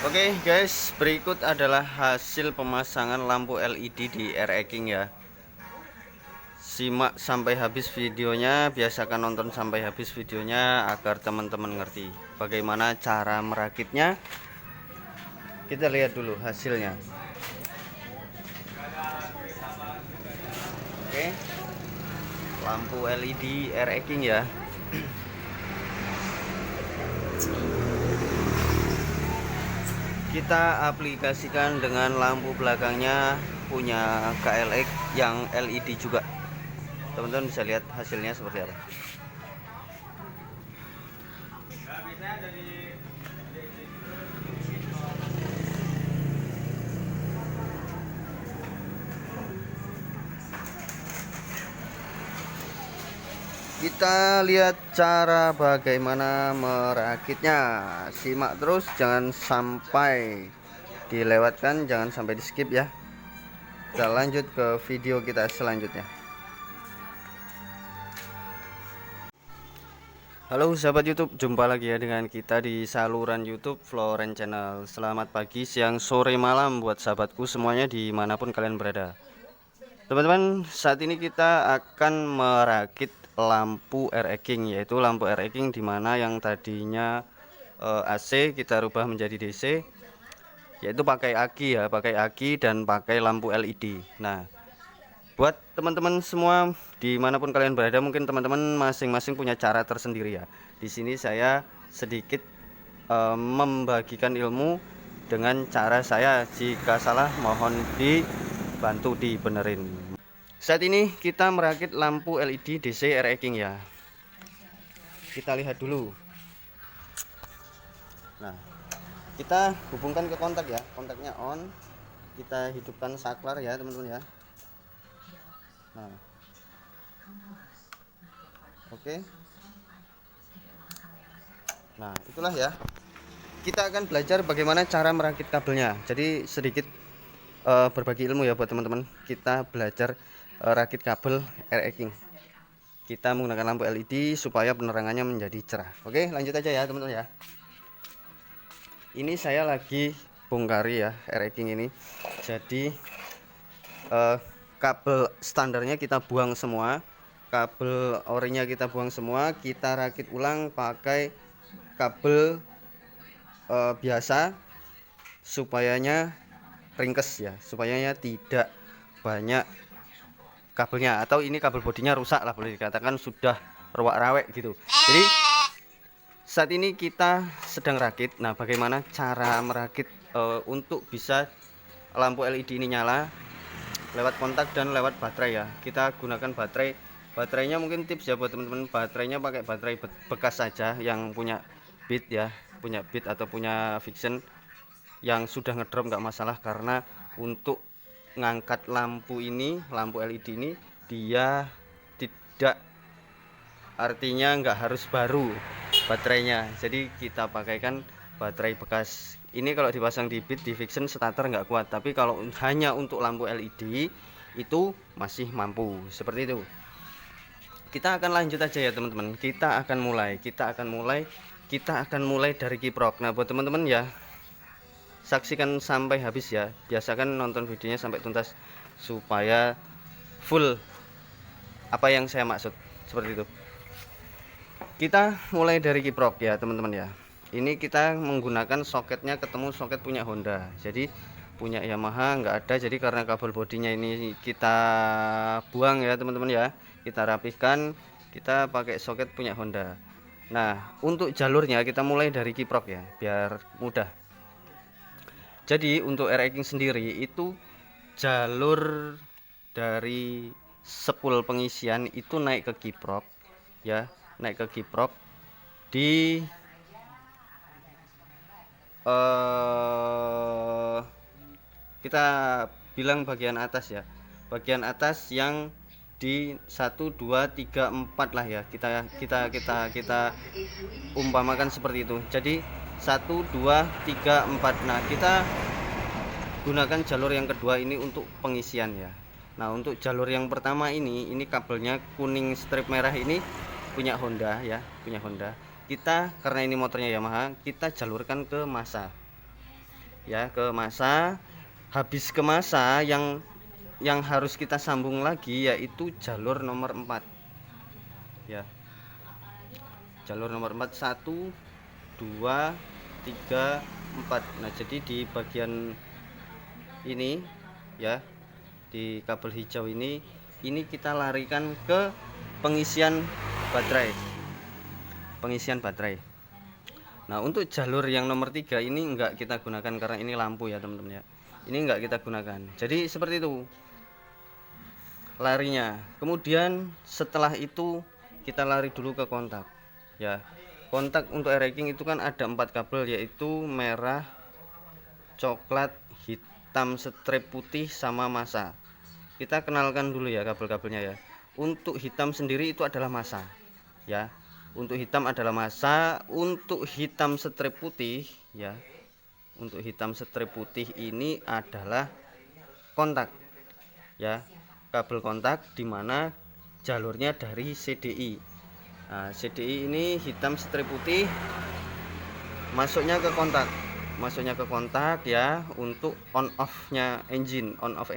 Oke guys, berikut adalah hasil pemasangan lampu LED di air King ya. Simak sampai habis videonya, biasakan nonton sampai habis videonya agar teman-teman ngerti bagaimana cara merakitnya. Kita lihat dulu hasilnya. Oke, lampu LED air King ya. Kita aplikasikan dengan lampu belakangnya punya KLX yang LED juga. Teman-teman bisa lihat hasilnya seperti apa. Kita lihat cara bagaimana merakitnya. Simak terus, jangan sampai dilewatkan, jangan sampai di skip ya. Kita lanjut ke video kita selanjutnya. Halo sahabat YouTube, jumpa lagi ya dengan kita di saluran YouTube Floren Channel. Selamat pagi, siang, sore, malam buat sahabatku semuanya dimanapun kalian berada. Teman-teman, saat ini kita akan merakit lampu air King, yaitu lampu air King dimana yang tadinya AC kita rubah menjadi DC, yaitu pakai aki ya, pakai aki dan pakai lampu LED. Nah, buat teman-teman semua dimanapun kalian berada, mungkin teman-teman masing-masing punya cara tersendiri ya. Di sini saya sedikit membagikan ilmu dengan cara saya. Jika salah mohon dibantu dibenerin. Saat ini kita merakit lampu LED DC air King ya. Kita lihat dulu. Nah, kita hubungkan ke kontak ya. Kontaknya on. Kita hidupkan saklar ya teman-teman ya. Nah, oke. Nah, itulah ya. Kita akan belajar bagaimana cara merakit kabelnya. Jadi sedikit berbagi ilmu ya buat teman-teman. Kita belajar rakit kabel air King. Kita menggunakan lampu LED supaya penerangannya menjadi cerah. Oke, lanjut aja ya teman-teman ya. Ini saya lagi bongkari ya air King ini. Jadi kabel standarnya kita buang semua, kabel orinya kita buang semua, kita rakit ulang pakai kabel biasa supayanya ringkes ya, supayanya tidak banyak kabelnya, atau ini kabel bodinya rusak lah boleh dikatakan, sudah ruwak-rawek gitu. Jadi saat ini kita sedang rakit. Nah, bagaimana cara merakit untuk bisa lampu LED ini nyala? Lewat kontak dan lewat baterai ya. Kita gunakan baterainya mungkin tips ya buat teman-teman, baterainya pakai baterai bekas saja yang punya bit ya, punya bit atau punya fiction yang sudah ngedrop nggak masalah, karena untuk ngangkat lampu ini, lampu LED ini, dia tidak, artinya nggak harus baru baterainya, jadi kita pakaikan baterai bekas. Ini kalau dipasang di bit, di fiction, starter nggak kuat, tapi kalau hanya untuk lampu LED itu masih mampu. Seperti itu. Kita akan lanjut aja ya teman-teman. Kita akan mulai dari kiprok. Nah, buat teman-teman ya, saksikan sampai habis ya. Biasakan nonton videonya sampai tuntas supaya full apa yang saya maksud. Seperti itu. Kita mulai dari kiprok ya teman-teman ya. Ini kita menggunakan soketnya, ketemu soket punya Honda, jadi punya Yamaha nggak ada. Jadi karena kabel bodinya ini kita buang ya teman-teman ya, kita rapihkan, kita pakai soket punya Honda. Nah, untuk jalurnya kita mulai dari kiprok ya, biar mudah. Jadi untuk air King sendiri itu jalur dari sepul pengisian itu naik ke kiprok ya, naik ke kiprok di kita bilang bagian atas ya, bagian atas yang di 1 2 3 4 lah ya, kita umpamakan seperti itu. Jadi 1 2 3 4. Nah, kita gunakan jalur yang kedua ini untuk pengisian ya. Nah, untuk jalur yang pertama ini kabelnya kuning strip merah ini punya Honda ya, punya Honda. Kita karena ini motornya Yamaha, kita jalurkan ke massa. ya, ke massa. Habis ke massa yang harus kita sambung lagi yaitu jalur nomor 4 ya. Jalur nomor 4, 1 2 3 4. Nah, jadi di bagian ini ya, di kabel hijau ini kita larikan ke pengisian baterai. Nah, untuk jalur yang nomor 3 ini enggak kita gunakan karena ini lampu ya teman-teman ya. Ini enggak kita gunakan. Jadi seperti itu larinya. Kemudian setelah itu kita lari dulu ke kontak ya. Kontak untuk racking itu kan ada 4 kabel, yaitu merah, coklat, hitam strip putih, sama massa. Kita kenalkan dulu ya kabel-kabelnya ya. Untuk hitam sendiri itu adalah massa ya. Untuk hitam adalah massa. Untuk hitam strip putih ya, untuk hitam strip putih ini adalah kontak ya, kabel kontak dimana jalurnya dari CDI. Nah, CDI ini hitam strip putih, masuknya ke kontak ya, untuk on off-nya engine, on off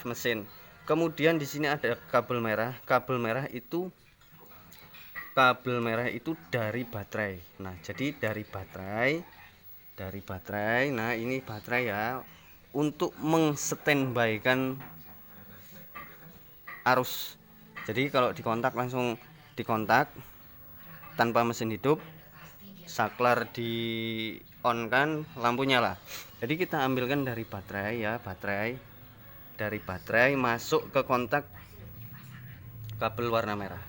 mesin. Kemudian di sini ada kabel merah. Kabel merah itu dari baterai. Nah, jadi dari baterai. Nah, ini baterai ya, untuk mengstandby-kan arus. Jadi kalau dikontak langsung dikontak tanpa mesin hidup, saklar di on kan, lampu nyala. Jadi kita ambilkan dari baterai ya, dari baterai masuk ke kontak kabel warna merah.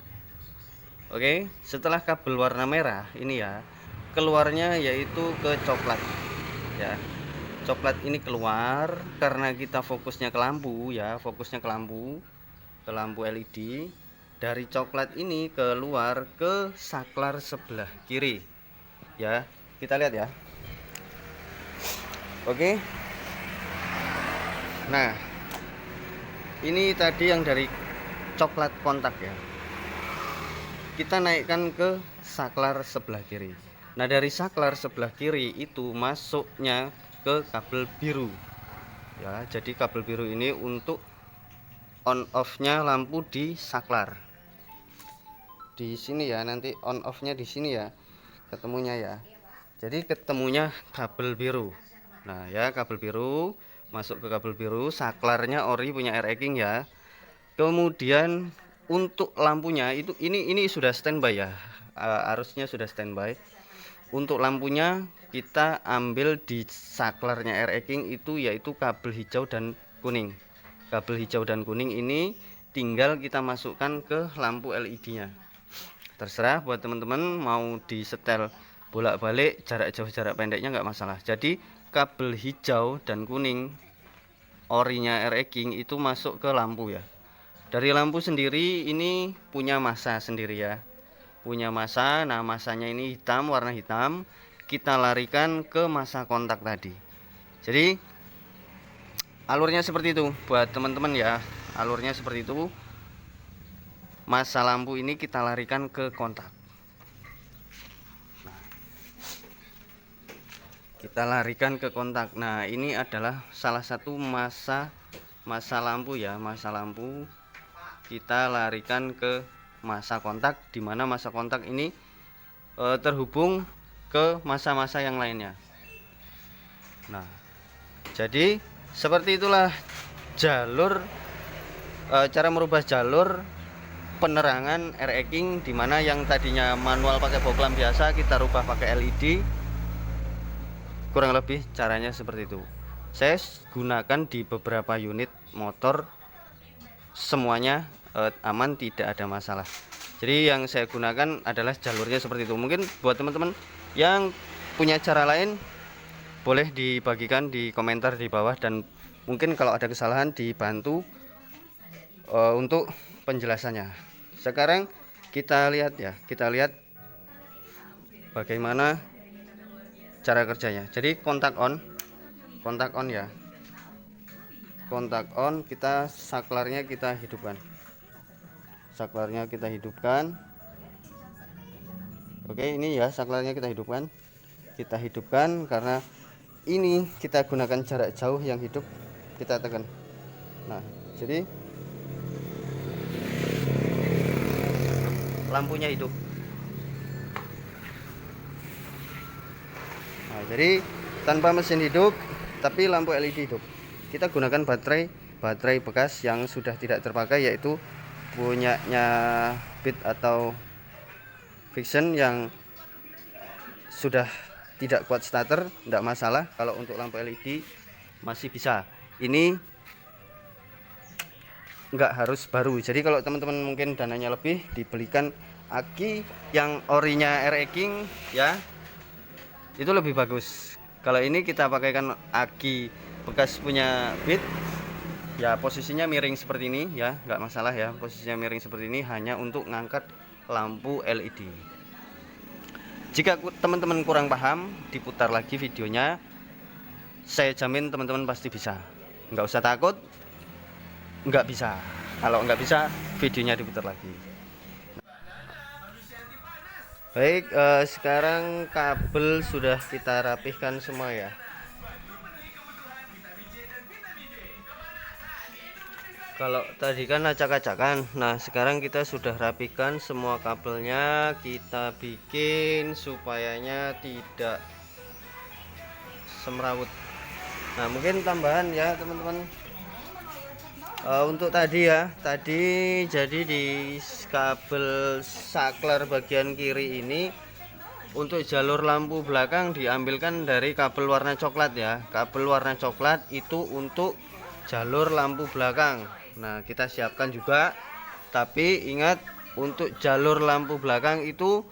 Oke, setelah kabel warna merah ini ya, keluarnya yaitu ke coklat ya. Coklat ini keluar karena kita fokusnya ke lampu ya, ke lampu LED. Dari coklat ini keluar ke saklar sebelah kiri ya. Kita lihat ya. Oke. Nah, ini tadi yang dari coklat kontak ya, kita naikkan ke saklar sebelah kiri. Nah, dari saklar sebelah kiri itu masuknya ke kabel biru ya. Jadi kabel biru ini untuk on off-nya lampu di saklar. Di sini ya, nanti on off-nya di sini ya ketemunya ya. Jadi ketemunya kabel biru. Nah ya, kabel biru masuk ke kabel biru, saklarnya ori punya racking ya. Kemudian untuk lampunya itu ini sudah standby ya, arusnya sudah standby. Untuk lampunya kita ambil di saklarnya racking itu, yaitu kabel hijau dan kuning. Kabel hijau dan kuning ini tinggal kita masukkan ke lampu LED-nya. Terserah buat teman-teman mau disetel bolak-balik, jarak jauh jarak pendeknya nggak masalah. Jadi kabel hijau dan kuning orinya racking itu masuk ke lampu ya. Dari lampu sendiri ini punya massa sendiri ya, punya massa. Nah, massanya ini hitam, warna hitam. Kita larikan ke massa kontak tadi. Jadi alurnya seperti itu buat teman-teman ya, alurnya seperti itu. Massa lampu ini kita larikan ke kontak. Nah, kita larikan ke kontak. Nah, ini adalah salah satu massa lampu ya, massa lampu kita larikan ke massa kontak, dimana massa kontak ini terhubung ke massa-massa yang lainnya. Nah, jadi seperti itulah jalur cara merubah jalur penerangan racking, dimana yang tadinya manual pakai boklam biasa kita rubah pakai LED. Kurang lebih caranya seperti itu. Saya gunakan di beberapa unit motor, semuanya aman, tidak ada masalah. Jadi yang saya gunakan adalah jalurnya seperti itu. Mungkin buat teman-teman yang punya cara lain, boleh dibagikan di komentar di bawah, dan mungkin kalau ada kesalahan dibantu untuk penjelasannya. Sekarang kita lihat ya, bagaimana cara kerjanya. Jadi kontak on ya, kontak on, kita saklarnya kita hidupkan. Oke, ini ya saklarnya kita hidupkan karena ini kita gunakan jarak jauh yang hidup, kita tekan. Nah, jadi lampunya hidup. Nah, jadi tanpa mesin hidup tapi lampu LED hidup. Kita gunakan baterai bekas yang sudah tidak terpakai, yaitu punyanya Beat atau Vision yang sudah tidak kuat starter, tidak masalah. Kalau untuk lampu LED masih bisa. Ini nggak harus baru. Jadi kalau teman-teman mungkin dananya lebih, dibelikan aki yang orinya RE King ya, itu lebih bagus. Kalau ini kita pakaikan aki bekas punya Beat ya, posisinya miring seperti ini ya, nggak masalah ya, posisinya miring seperti ini hanya untuk ngangkat lampu LED. Jika teman-teman kurang paham, diputar lagi videonya, saya jamin teman-teman pasti bisa. Nggak usah takut nggak bisa. Kalau nggak bisa, videonya diputar lagi. Baik, sekarang kabel sudah kita rapihkan semua ya. Kalau tadi kan acak-acakan, nah sekarang kita sudah rapikan semua kabelnya, kita bikin supayanya tidak semrawut. Nah mungkin tambahan ya teman-teman, untuk tadi ya, tadi jadi di kabel saklar bagian kiri ini untuk jalur lampu belakang diambilkan dari kabel warna coklat ya. Kabel warna coklat itu untuk jalur lampu belakang. Nah kita siapkan juga, tapi ingat untuk jalur lampu belakang itu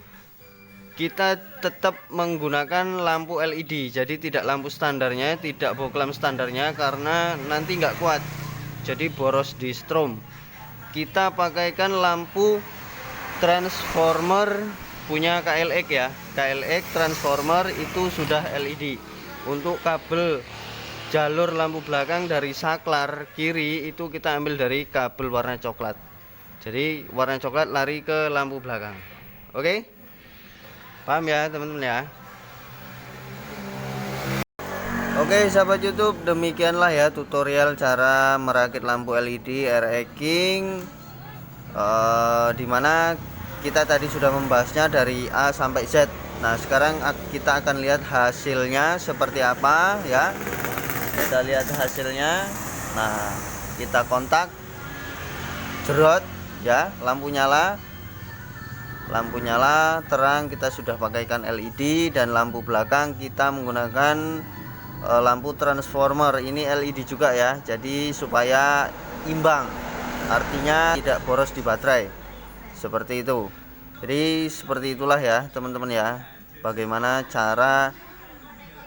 kita tetap menggunakan lampu LED, jadi tidak lampu standarnya, tidak boklam standarnya, karena nanti nggak kuat, jadi boros di strom. Kita pakaikan lampu transformer punya KLX ya, KLX transformer itu sudah LED. Untuk kabel jalur lampu belakang dari saklar kiri itu kita ambil dari kabel warna coklat, jadi warna coklat lari ke lampu belakang. Oke, paham ya teman-teman ya? Oke sahabat YouTube, demikianlah ya tutorial cara merakit lampu LED RE King, dimana kita tadi sudah membahasnya dari A sampai Z. Nah sekarang kita akan lihat hasilnya seperti apa ya. Kita lihat hasilnya. Nah kita kontak, jerot ya, lampu nyala terang, kita sudah pakaikan LED, dan lampu belakang kita menggunakan lampu transformer, ini LED juga ya, jadi supaya imbang, artinya tidak boros di baterai, seperti itu. Jadi seperti itulah ya teman-teman ya, bagaimana cara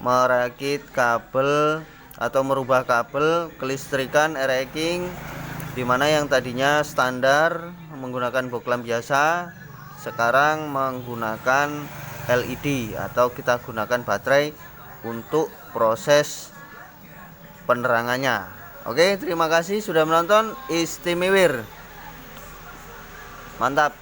merakit kabel atau merubah kabel kelistrikan RE King, dimana yang tadinya standar menggunakan boklam biasa, sekarang menggunakan LED atau kita gunakan baterai untuk proses penerangannya. Oke, terima kasih sudah menonton. Istimewir, mantap.